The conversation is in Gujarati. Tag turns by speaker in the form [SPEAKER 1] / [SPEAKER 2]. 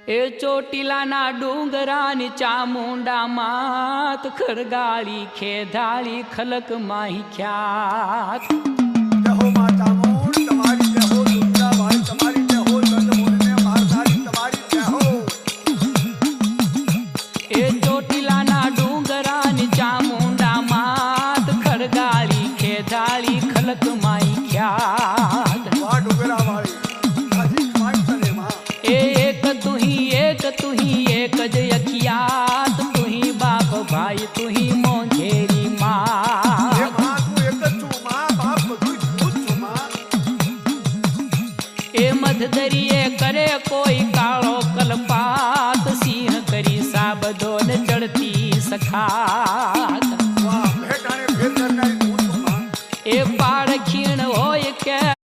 [SPEAKER 1] એ ચોટીલાના ડુંગરાની ચામુંડા માત ખરગાળી ખેધાળી ખલક માહી ખ્યાત
[SPEAKER 2] જય હો માં ચામુંડ તમારી જય હો દુર્ગા ભાઈ તમારી જય હો ચંદ્રમુનિને મારધારી તમારી જય હો
[SPEAKER 1] એ ચોટીલાના ડુંગરાની ચામુંડા માત ખરગાળી ખેધાળી ખલક માહી ખ્યાત
[SPEAKER 2] વાહ ડુંગરા વાળી હજી કમાઈ તને માં
[SPEAKER 1] एक तुही एक ज अखियात तुही बाप भाई तुही मोंघेरी
[SPEAKER 2] હે
[SPEAKER 1] माँ
[SPEAKER 2] માં તું એક જ છું માં બાપ બધું તું જ છું માં
[SPEAKER 1] ए मधदरिये करे कोई काळो कलपात सिंह करी साबदोन चढ़ती सखा